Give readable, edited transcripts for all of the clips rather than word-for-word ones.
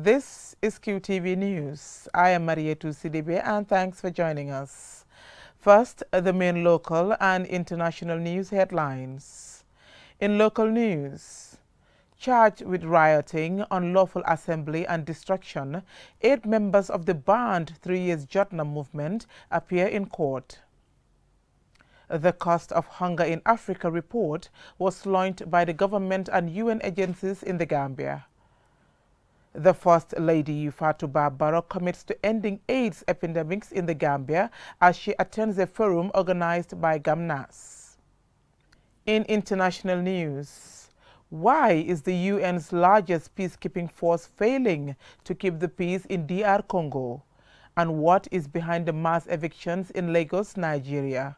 This is QTV News. I am Marietu Sidibe and thanks for joining us. First, the main local and international news headlines. In local news, charged with rioting, unlawful assembly and destruction, 8 members of the banned Years Jotna movement appear in court. The Cost of Hunger in Africa report was launched by the government and UN agencies in the Gambia. The First Lady, Fatou Bah Barrow, commits to ending AIDS epidemics in the Gambia as she attends a forum organized by GAMNASS. In international news, why is the UN's largest peacekeeping force failing to keep the peace in DR Congo? And what is behind the mass evictions in Lagos, Nigeria?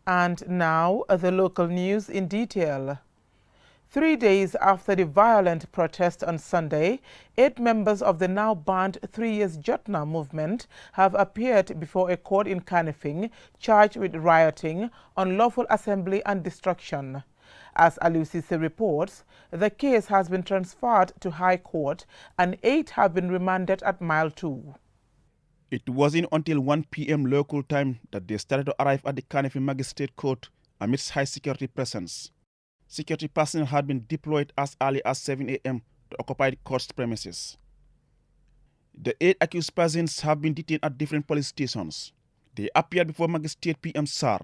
And now, the local news in detail. 3 days after the violent protest on Sunday, 8 members of the now banned Years Jotna movement have appeared before a court in Kanifing, charged with rioting, unlawful assembly and destruction. As Alusise reports, the case has been transferred to High Court and 8 have been remanded at Mile 2. It wasn't until 1 p.m. local time that they started to arrive at the Kanifing Magistrate Court amidst high security presence. Security personnel had been deployed as early as 7 a.m. to occupy the court's premises. The 8 accused persons have been detained at different police stations. They appeared before Magistrate PM Sar.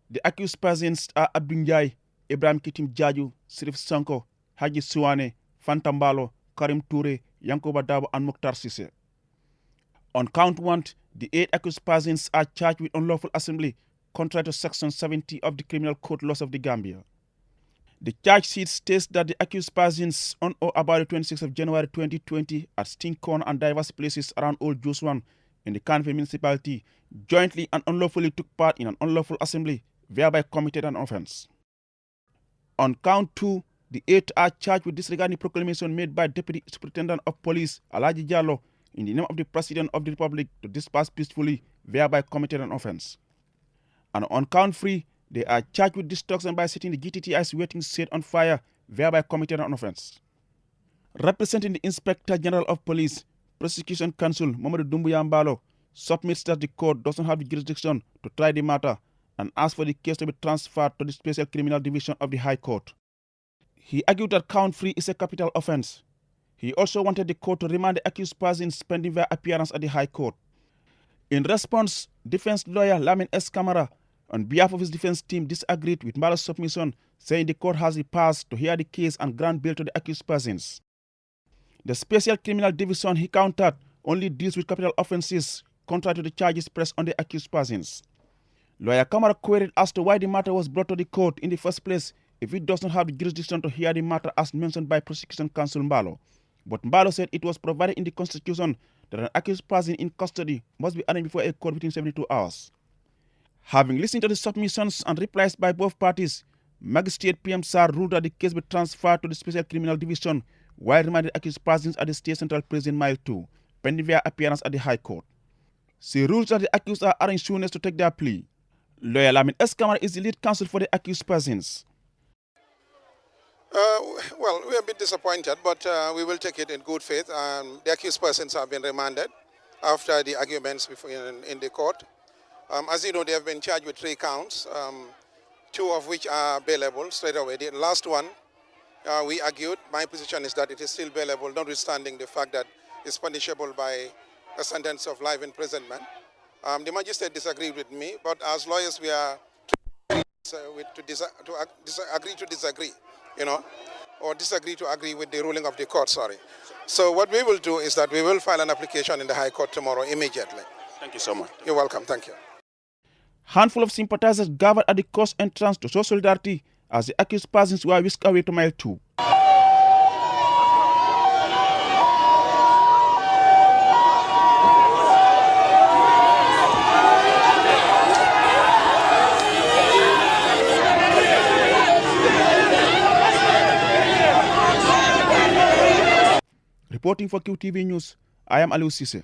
The accused persons are Abdunjai, Ibrahim Kitim Jaju, Sirif Sanko, Haji Suwane, Fantambalo, Karim Toure, Yankoba Dabo and Mukhtar Sise. On count 1, the 8 accused persons are charged with unlawful assembly, contrary to Section 70 of the Criminal Code Laws of the Gambia. The charge sheet states that the accused persons on or about the 26th of January 2020 at Stinkhorn and diverse places around Old Josuan in the Kanifing municipality jointly and unlawfully took part in an unlawful assembly, thereby committed an offence. On count 2, the 8 are charged with disregarding the proclamation made by Deputy Superintendent of Police Alhaji Jallo in the name of the President of the Republic to disperse peacefully, thereby committed an offence. And on count 3, they are charged with destruction by setting the GTTI's waiting shed on fire, thereby committed an offence. Representing the Inspector General of Police, Prosecution Counsel Mamadou Doumbouya Mbalo submits that the court doesn't have the jurisdiction to try the matter and asks for the case to be transferred to the Special Criminal Division of the High Court. He argued that count 3 is a capital offence. He also wanted the court to remand the accused persons pending their appearance at the High Court. In response, defense lawyer Lamin S. Kamara, on behalf of his defense team, disagreed with Mbalo's submission, saying the court has the powers to hear the case and grant bail to the accused persons. The Special Criminal Division, he countered, only deals with capital offences, contrary to the charges pressed on the accused persons. Lawyer Kamara queried as to why the matter was brought to the court in the first place if it does not have the jurisdiction to hear the matter as mentioned by Prosecution Counsel Mbalo. But Mbalo said it was provided in the Constitution that an accused person in custody must be arraigned before a court within 72 hours. Having listened to the submissions and replies by both parties, Magistrate PM Sar ruled that the case be transferred to the Special Criminal Division while remanded accused persons at the State Central Prison Mile 2, pending their appearance at the High Court. She rules that the accused are arraigned soonest to take their plea. Lawyer Lamin S. Kamara is the lead counsel for the accused persons. Well, we're a bit disappointed, but we will take it in good faith. The accused persons have been remanded after the arguments before in the court. As you know, they have been charged with 3 counts, 2 of which are bailable straight away. The last one, we argued, my position is that it is still bailable, notwithstanding the fact that it's punishable by a sentence of life imprisonment. The magistrate disagreed with me, but as lawyers, we are agree to disagree. Or disagree to agree with the ruling of the court, sorry. So what we will do is that we will file an application in the High Court tomorrow immediately. Thank you so much. You're welcome, thank you. Handful of sympathizers gathered at the court's entrance to show solidarity as the accused persons were whisked away to Mile 2. Reporting for QTV News, I am Alusise.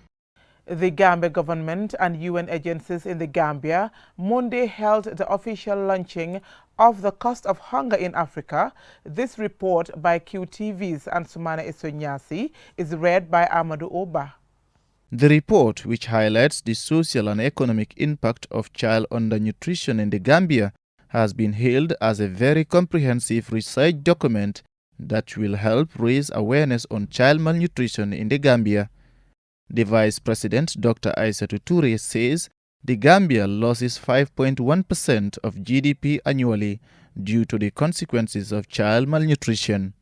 The Gambia government and UN agencies in the Gambia Monday held the official launching of the Cost of Hunger in Africa. This report by QTV's Ansumana Isonyasi is read by Amadou Oba. The report, which highlights the social and economic impact of child undernutrition in the Gambia, has been hailed as a very comprehensive research document that will help raise awareness on child malnutrition in the Gambia. The Vice President, Dr. Aissatou Touré, says the Gambia loses 5.1% of GDP annually due to the consequences of child malnutrition.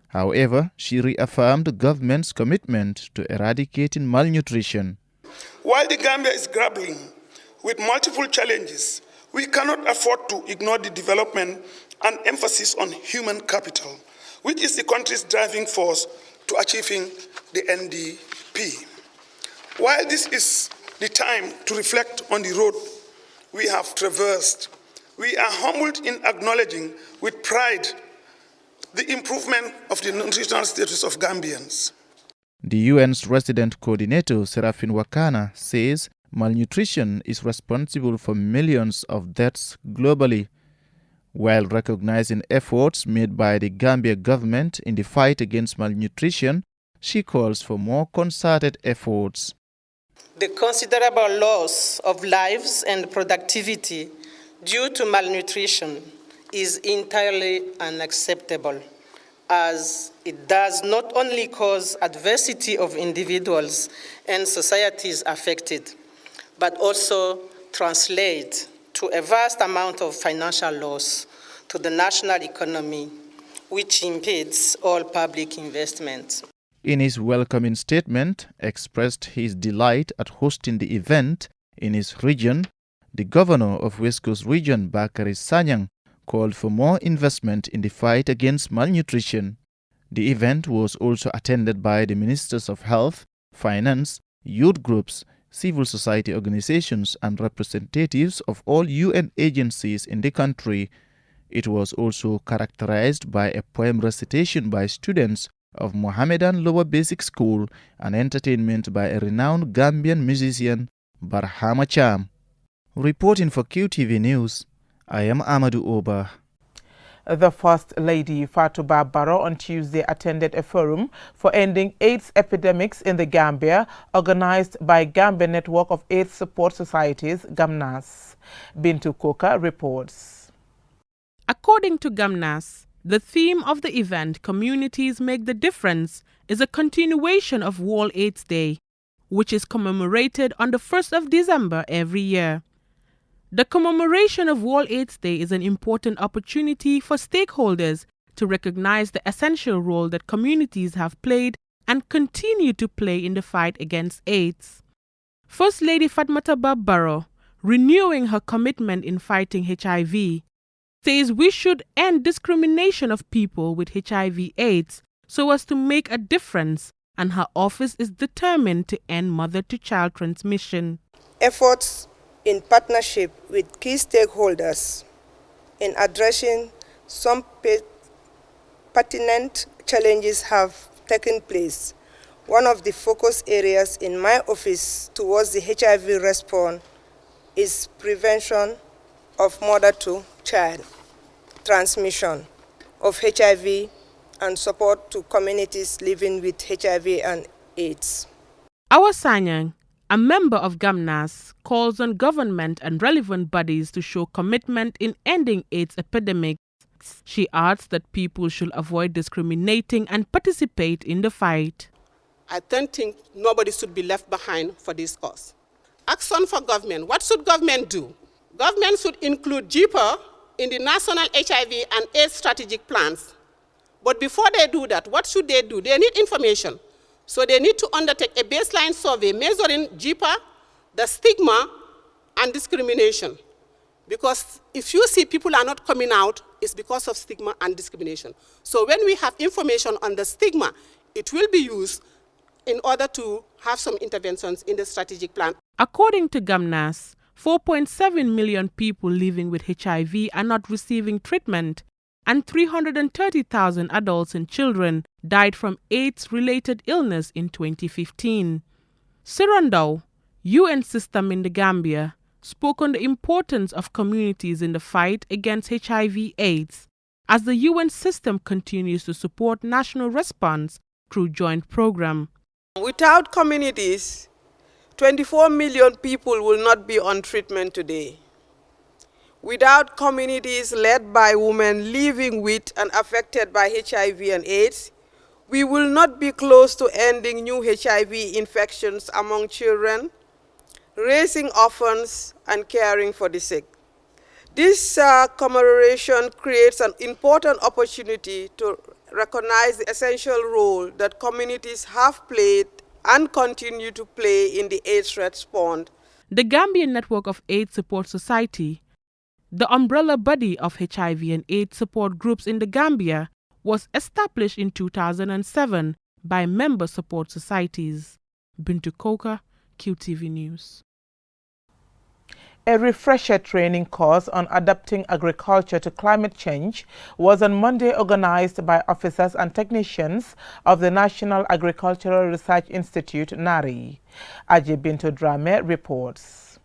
However, she reaffirmed the government's commitment to eradicating malnutrition. While the Gambia is grappling with multiple challenges, we cannot afford to ignore the development and emphasis on human capital, which is the country's driving force to achieving the NDP. While this is the time to reflect on the road we have traversed, we are humbled in acknowledging with pride the improvement of the nutritional status of Gambians. The UN's resident coordinator, Serafin Wakana, says malnutrition is responsible for millions of deaths globally. While recognizing efforts made by the Gambia government in the fight against malnutrition, she calls for more concerted efforts. The considerable loss of lives and productivity due to malnutrition is entirely unacceptable, as it does not only cause adversity of individuals and societies affected, but also translate to a vast amount of financial loss to the national economy, which impedes all public investment. In his welcoming statement, expressed his delight at hosting the event in his region, the governor of West Coast Region, Bakary Sanyang, called for more investment in the fight against malnutrition. The event was also attended by the Ministers of Health, Finance, youth groups, civil society organizations, and representatives of all UN agencies in the country. It was also characterized by a poem recitation by students of Mohammedan Lower Basic School and entertainment by a renowned Gambian musician, Barhama Cham. Reporting for QTV News, I am Amadou Oba. The First Lady, Fatou Bah Barrow, on Tuesday attended a forum for ending AIDS epidemics in the Gambia, organized by Gambia Network of AIDS Support Societies, GAMNASS. Bintu Koka reports. According to GAMNASS, the theme of the event, Communities Make the Difference, is a continuation of World AIDS Day, which is commemorated on the 1st of December every year. The commemoration of World AIDS Day is an important opportunity for stakeholders to recognize the essential role that communities have played and continue to play in the fight against AIDS. First Lady Fatmata Bambaro, renewing her commitment in fighting HIV, says we should end discrimination of people with HIV/AIDS so as to make a difference, and her office is determined to end mother-to-child transmission. Efforts in partnership with key stakeholders in addressing some pertinent challenges have taken place. One of the focus areas in my office towards the HIV response is prevention of mother-to-child transmission of HIV and support to communities living with HIV and AIDS. Our Sanyang, a member of GAMNASS, calls on government and relevant bodies to show commitment in ending AIDS epidemics. She adds that people should avoid discriminating and participate in the fight. I don't think nobody should be left behind for this cause. Action for government. What should government do? Government should include GPA in the national HIV and AIDS strategic plans. But before they do that, what should they do? They need information. So they need to undertake a baseline survey measuring GPA, the stigma, and discrimination. Because if you see people are not coming out, it's because of stigma and discrimination. So when we have information on the stigma, it will be used in order to have some interventions in the strategic plan. According to GAMNASS, 4.7 million people living with HIV are not receiving treatment, and 330,000 adults and children died from AIDS-related illness in 2015. Sirandau, UN system in the Gambia, spoke on the importance of communities in the fight against HIV/AIDS, as the UN system continues to support national response through joint program. Without communities, 24 million people will not be on treatment today. Without communities led by women living with and affected by HIV and AIDS, we will not be close to ending new HIV infections among children, raising orphans, and caring for the sick. This commemoration creates an important opportunity to recognize the essential role that communities have played and continue to play in the AIDS response. The Gambian Network of AIDS Support Society, the umbrella body of HIV and AIDS support groups in the Gambia, was established in 2007 by member support societies. Bintu Koka, QTV News. A refresher training course on adapting agriculture to climate change was on Monday organized by officers and technicians of the National Agricultural Research Institute, NARI. Ajay Bintu Drame reports.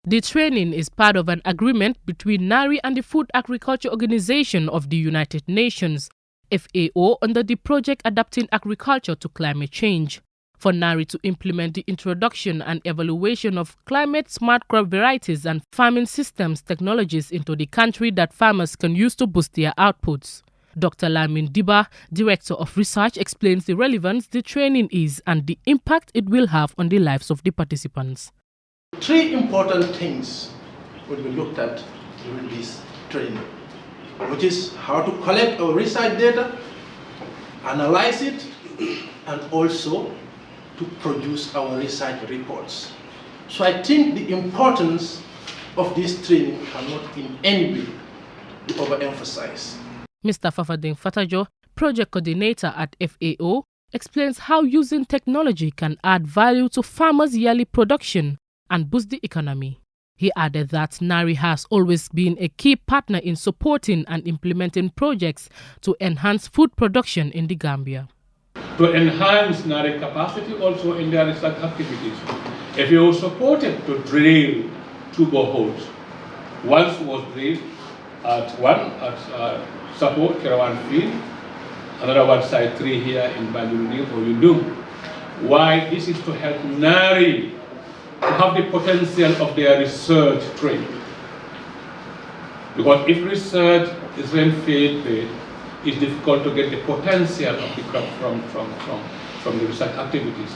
The training is part of an agreement between NARI and the Food Agriculture Organization of the United Nations, FAO, under the project Adapting Agriculture to Climate Change, for NARI to implement the introduction and evaluation of climate-smart crop varieties and farming systems technologies into the country that farmers can use to boost their outputs. Dr. Lamin Diba, Director of Research, explains the relevance the training is and the impact it will have on the lives of the participants. Three important things will be looked at during this training, which is how to collect our research data, analyze it, and also to produce our research reports. So I think the importance of this training cannot in any way be overemphasized. Mr. Fafadin Fatajo, Project Coordinator at FAO, explains how using technology can add value to farmers' yearly production and boost the economy. He added that NARI has always been a key partner in supporting and implementing projects to enhance food production in the Gambia. To enhance NARI capacity also in their research activities, FAO supported to drill 2 boreholes. One was drilled at Support, Kerawan Field, another one site 3 here in Banjul or Yundum. Why? This is to help NARI to have the potential of their research trade. Because if research is rain-fed, it's difficult to get the potential of the crop from the research activities.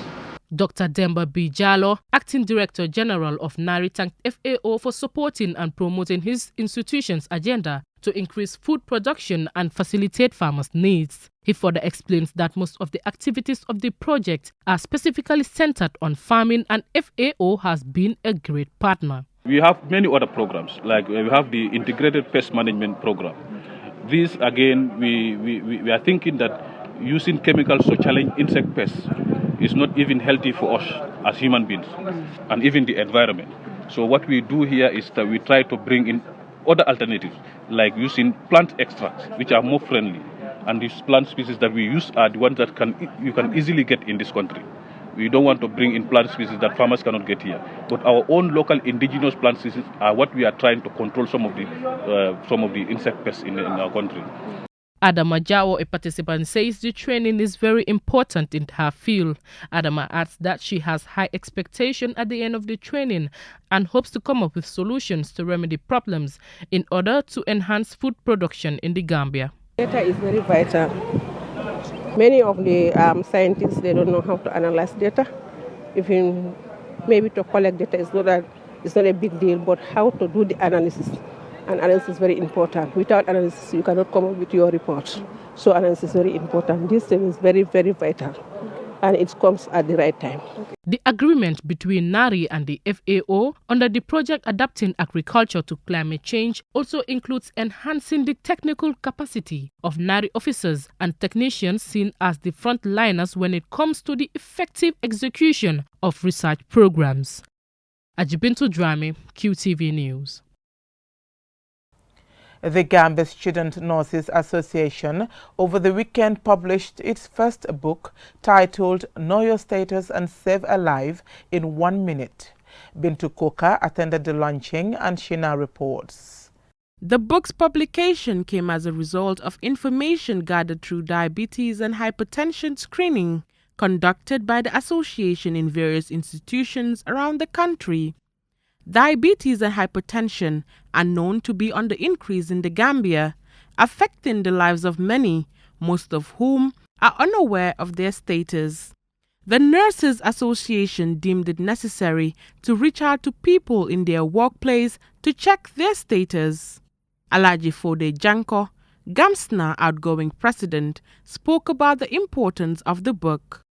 Dr. Demba B. Jallo, Acting Director General of NARI, thanked FAO for supporting and promoting his institution's agenda to increase food production and facilitate farmers' needs. He further explains that most of the activities of the project are specifically centered on farming, and FAO has been a great partner. We have many other programs, like we have the Integrated Pest Management Program. This, again, we are thinking that using chemicals to challenge insect pests is not even healthy for us as human beings and even the environment. So what we do here is that we try to bring in other alternatives, like using plant extracts, which are more friendly. And these plant species that we use are the ones that you can easily get in this country. We don't want to bring in plant species that farmers cannot get here. But our own local indigenous plant species are what we are trying to control some of the insect pests in our country. Adama Jawo, a participant, says the training is very important in her field. Adama adds that she has high expectation at the end of the training and hopes to come up with solutions to remedy problems in order to enhance food production in the Gambia. Data is very vital. Many of the scientists, they don't know how to analyze data. Even maybe to collect data is not a big deal, but how to do the analysis. And analysis is very important. Without analysis, you cannot come up with your report. So analysis is very important. This thing is very, very vital. And it comes at the right time. The agreement between NARI and the FAO under the project Adapting Agriculture to Climate Change also includes enhancing the technical capacity of NARI officers and technicians seen as the frontliners when it comes to the effective execution of research programs. Ajibintu Drame, QTV News. The Gambia Student Nurses Association over the weekend published its first book titled Know Your Status and Save a Life in 1 Minute. Bintu Koka attended the launching and she now reports. The book's publication came as a result of information gathered through diabetes and hypertension screening conducted by the association in various institutions around the country. Diabetes and hypertension are known to be on the increase in the Gambia, affecting the lives of many, most of whom are unaware of their status. The Nurses Association deemed it necessary to reach out to people in their workplace to check their status. Alaji Fatou Bah Barrow, GAMNASS outgoing president, spoke about the importance of the book.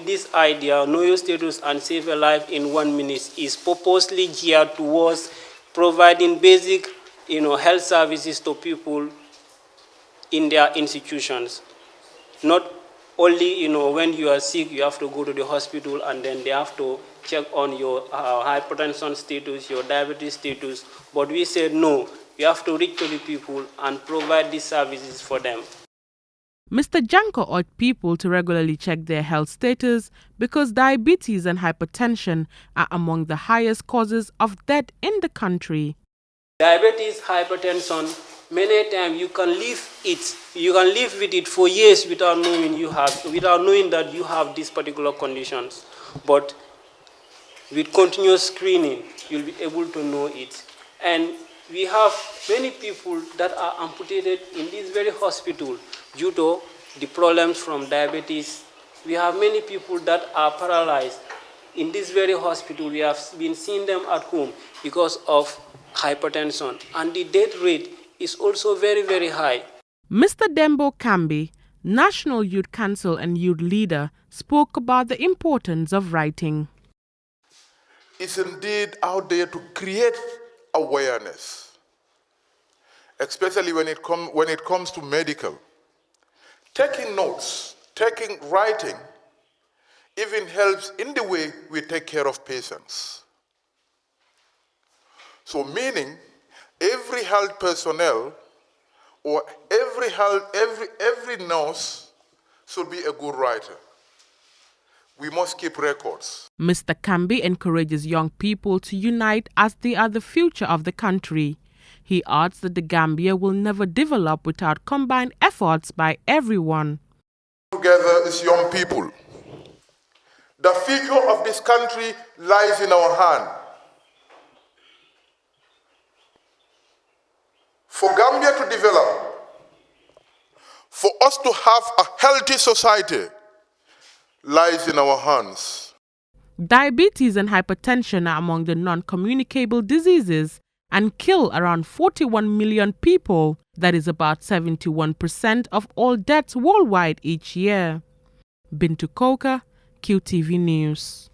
This idea, Know Your Status and Save a Life in 1 minute, is purposely geared towards providing basic, health services to people in their institutions. Not only, when you are sick, you have to go to the hospital and then they have to check on your hypertension status, your diabetes status. But we said no, you have to reach to the people and provide these services for them. Mr. Janko urged people to regularly check their health status because diabetes and hypertension are among the highest causes of death in the country. Diabetes, hypertension, many times you can live it. You can live with it for years without knowing that you have these particular conditions. But with continuous screening, you'll be able to know it. And we have many people that are amputated in this very hospital due to the problems from diabetes. We have many people that are paralyzed. In this very hospital, we have been seeing them at home because of hypertension. And the death rate is also very, very high. Mr. Dembo Kambi, National Youth Council and youth leader, spoke about the importance of writing. It's indeed out there to create awareness, especially when it comes to medical. Taking notes, writing, even helps in the way we take care of patients. So meaning, every health personnel or every nurse should be a good writer. We must keep records. Mr. Kambi encourages young people to unite as they are the future of the country. He adds that the Gambia will never develop without combined efforts by everyone. Together as young people, the future of this country lies in our hand. For Gambia to develop, for us to have a healthy society, lies in our hands. Diabetes and hypertension are among the non-communicable diseases and kill around 41 million people. That is about 71% of all deaths worldwide each year. Bintu Koka, QTV News.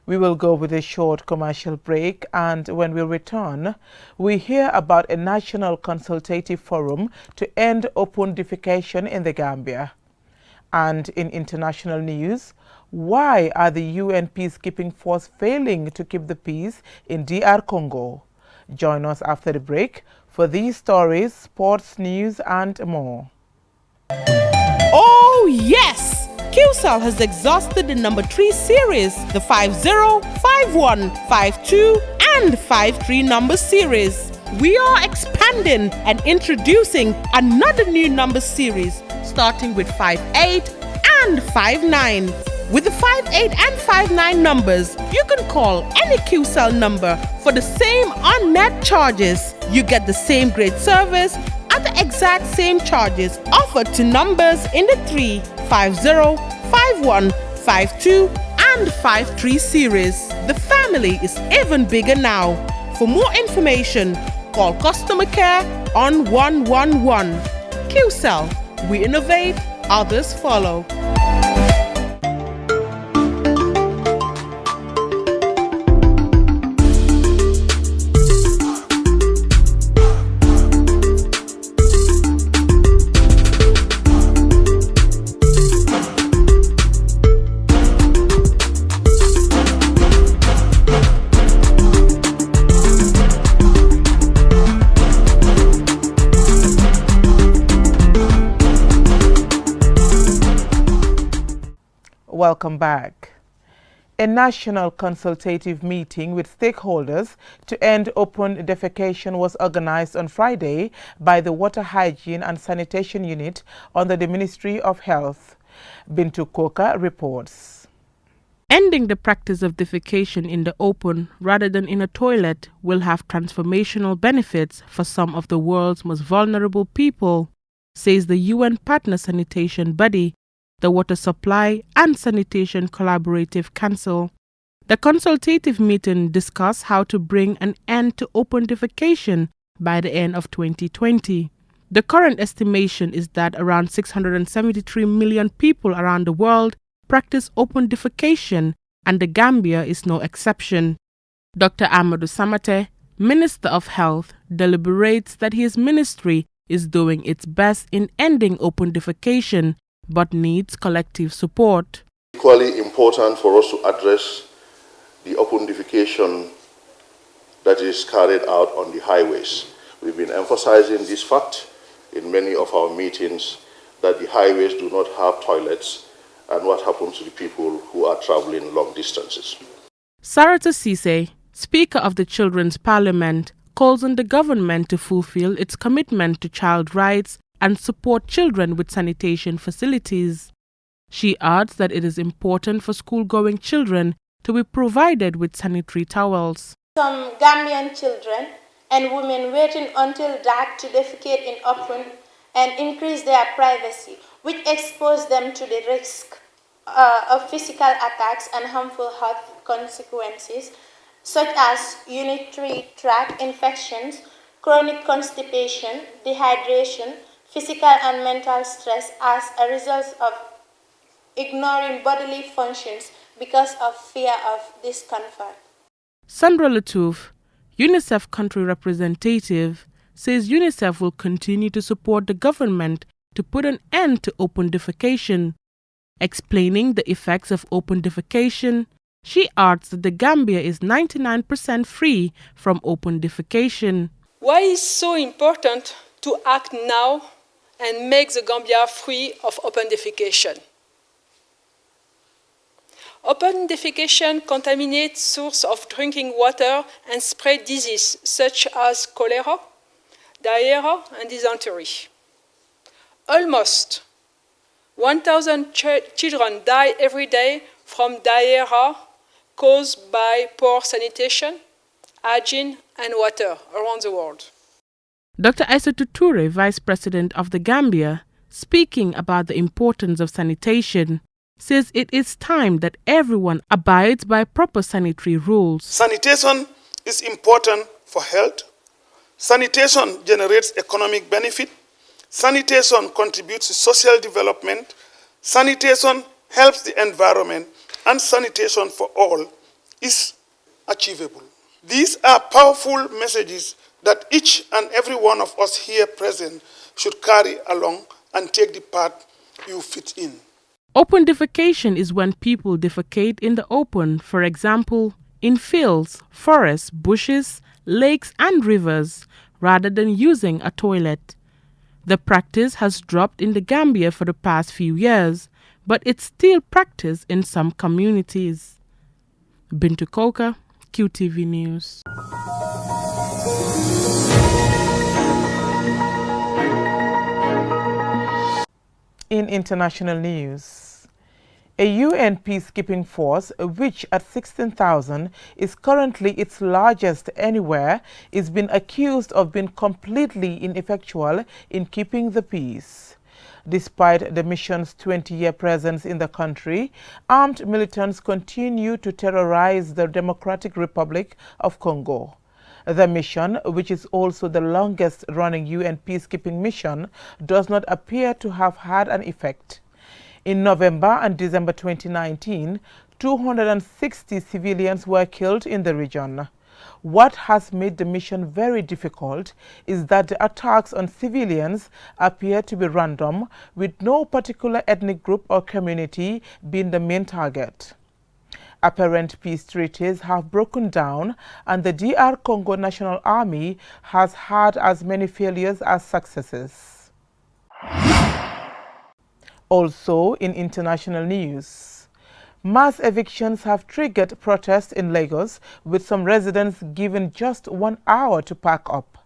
We will go with a short commercial break, and when we return, we hear about a national consultative forum to end open defecation in the Gambia. And in international news, why are the UN peacekeeping force failing to keep the peace in DR Congo? Join us after the break for these stories, sports news and more. Oh yes! QCell has exhausted the number 3 series, the 50, 51, 52 and 53 number series. We are expanding and introducing another new number series starting with 58 and 59. With the 58 and 59 numbers, you can call any QCell number for the same on-net charges. You get the same great service at the exact same charges offered to numbers in the 3, 50, 51, 52 and 53 series. The family is even bigger now. For more information, call customer care on 111. QCell, we innovate, others follow. Welcome back. A national consultative meeting with stakeholders to end open defecation was organized on Friday by the Water Hygiene and Sanitation Unit under the Ministry of Health. Bintu Koka reports. Ending the practice of defecation in the open rather than in a toilet will have transformational benefits for some of the world's most vulnerable people, says the UN partner sanitation body, the Water Supply and Sanitation Collaborative Council. The consultative meeting discussed how to bring an end to open defecation by the end of 2020. The current estimation is that around 673 million people around the world practice open defecation, and the Gambia is no exception. Dr. Amadou Samate, Minister of Health, deliberates that his ministry is doing its best in ending open defecation, but needs collective support. Equally important for us to address the open defecation that is carried out on the highways. We've been emphasizing this fact in many of our meetings, that the highways do not have toilets, and what happens to the people who are traveling long distances. Sarata Sise, Speaker of the Children's Parliament, calls on the government to fulfill its commitment to child rights and support children with sanitation facilities. She adds that it is important for school-going children to be provided with sanitary towels. Some Gambian children and women waiting until dark to defecate in open and increase their privacy, which expose them to the risk of physical attacks and harmful health consequences, such as urinary tract infections, chronic constipation, dehydration, physical and mental stress as a result of ignoring bodily functions because of fear of discomfort. Sandra Latouf, UNICEF country representative, says UNICEF will continue to support the government to put an end to open defecation. Explaining the effects of open defecation, she adds that the Gambia is 99% free from open defecation. Why is it so important to act now and make the Gambia free of open defecation? Open defecation contaminates sources of drinking water and spread disease such as cholera, diarrhea, and dysentery. Almost 1,000 children die every day from diarrhea caused by poor sanitation, hygiene, and water around the world. Dr. Aissatou Toure, Vice President of the Gambia, speaking about the importance of sanitation, says it is time that everyone abides by proper sanitary rules. Sanitation is important for health. Sanitation generates economic benefit. Sanitation contributes to social development. Sanitation helps the environment, and sanitation for all is achievable. These are powerful messages that each and every one of us here present should carry along and take the part you fit in. Open defecation is when people defecate in the open, for example, in fields, forests, bushes, lakes, and rivers, rather than using a toilet. The practice has dropped in the Gambia for the past few years, but it's still practiced in some communities. Bintu Koka, QTV News. In international news, a UN peacekeeping force, which at 16,000 is currently its largest anywhere, is being accused of being completely ineffectual in keeping the peace. Despite the mission's 20-year presence in the country, armed militants continue to terrorize the Democratic Republic of Congo. The mission, which is also the longest-running UN peacekeeping mission, does not appear to have had an effect. In November and December 2019, 260 civilians were killed in the region. What has made the mission very difficult is that the attacks on civilians appear to be random, with no particular ethnic group or community being the main target. Apparent peace treaties have broken down, and the DR Congo National Army has had as many failures as successes. Also in international news, Mass evictions have triggered protests in Lagos, with some residents given just 1 hour to pack up.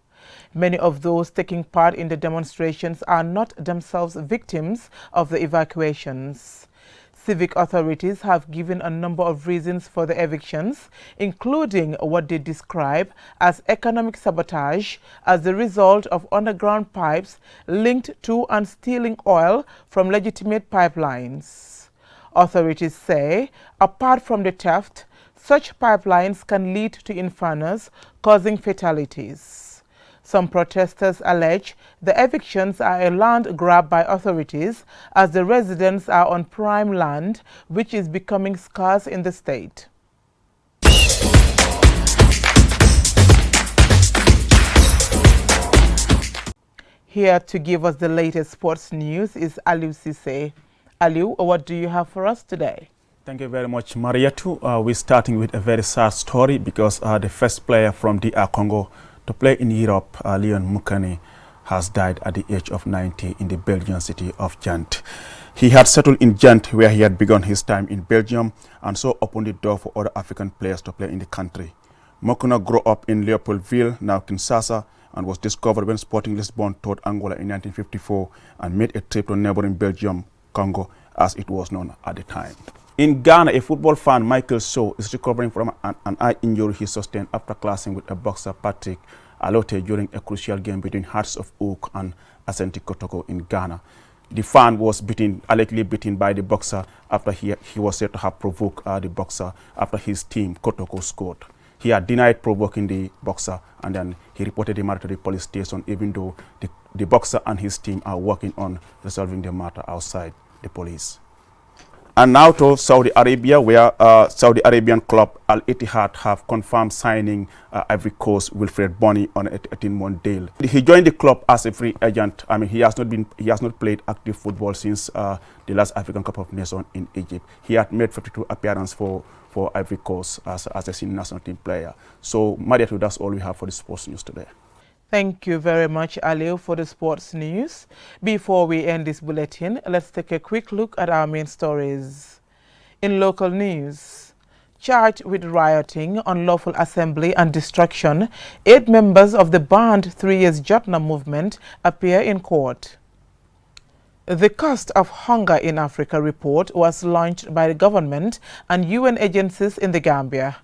Many of those taking part in the demonstrations are not themselves victims of the evacuations. Civic authorities have given a number of reasons for the evictions, including what they describe as economic sabotage as the result of underground pipes linked to and stealing oil from legitimate pipelines. Authorities say, apart from the theft, such pipelines can lead to infernos, causing fatalities. Some protesters allege the evictions are a land grab by authorities as the residents are on prime land, which is becoming scarce in the state. Here to give us the latest sports news is Aliou Cisse. Aliou, what do you have for us today? Thank you very much, Mariatu. We're starting with a very sad story because the first player from DR Congo to play in Europe, Leon Mukane, has died at the age of 90 in the Belgian city of Ghent. He had settled in Ghent, where he had begun his time in Belgium, and so opened the door for other African players to play in the country. Mukane grew up in Leopoldville, now Kinshasa, and was discovered when Sporting Lisbon toured Angola in 1954 and made a trip to neighboring Belgium, Congo, as it was known at the time. In Ghana, a football fan, Michael Sow, is recovering from an eye injury he sustained after clashing with a boxer, Patrick Alote, during a crucial game between Hearts of Oak and Asante Kotoko in Ghana. The fan was allegedly beaten by the boxer after he was said to have provoked the boxer after his team, Kotoko, scored. He had denied provoking the boxer, and then he reported the matter to the police station, even though the boxer and his team are working on resolving the matter outside the police. And now to Saudi Arabia, where Saudi Arabian club Al Ittihad have confirmed signing Ivory Coast Wilfred Bony on a 18-month deal. He joined the club as a free agent. I mean, he has not played active football since the last African Cup of Nations in Egypt. He had made 52 appearances for Ivory Coast as a senior national team player. So, Mariatu, that's all we have for the sports news today. Thank you very much, Aliou, for the sports news. Before we end this bulletin, let's take a quick look at our main stories. In local news, charged with rioting, unlawful assembly and destruction, 8 members of the banned 3 Years Jotna movement appear in court. The Cost of Hunger in Africa report was launched by the government and UN agencies in the Gambia.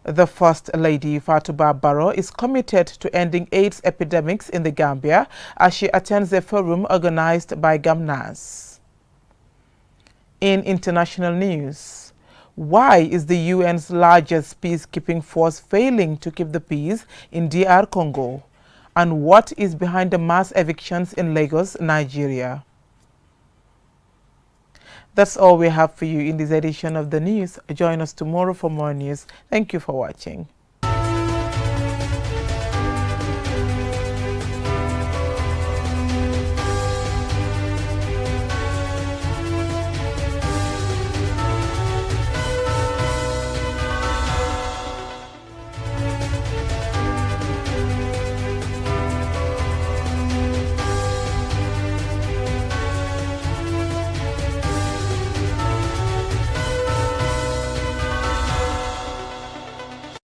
The First Lady, Fatou Bah Barrow, is committed to ending AIDS epidemics in the Gambia as she attends a forum organized by GAMNASS. In international news, why is the UN's largest peacekeeping force failing to keep the peace in DR Congo? And what is behind the mass evictions in Lagos, Nigeria? That's all we have for you in this edition of the news. Join us tomorrow for more news. Thank you for watching.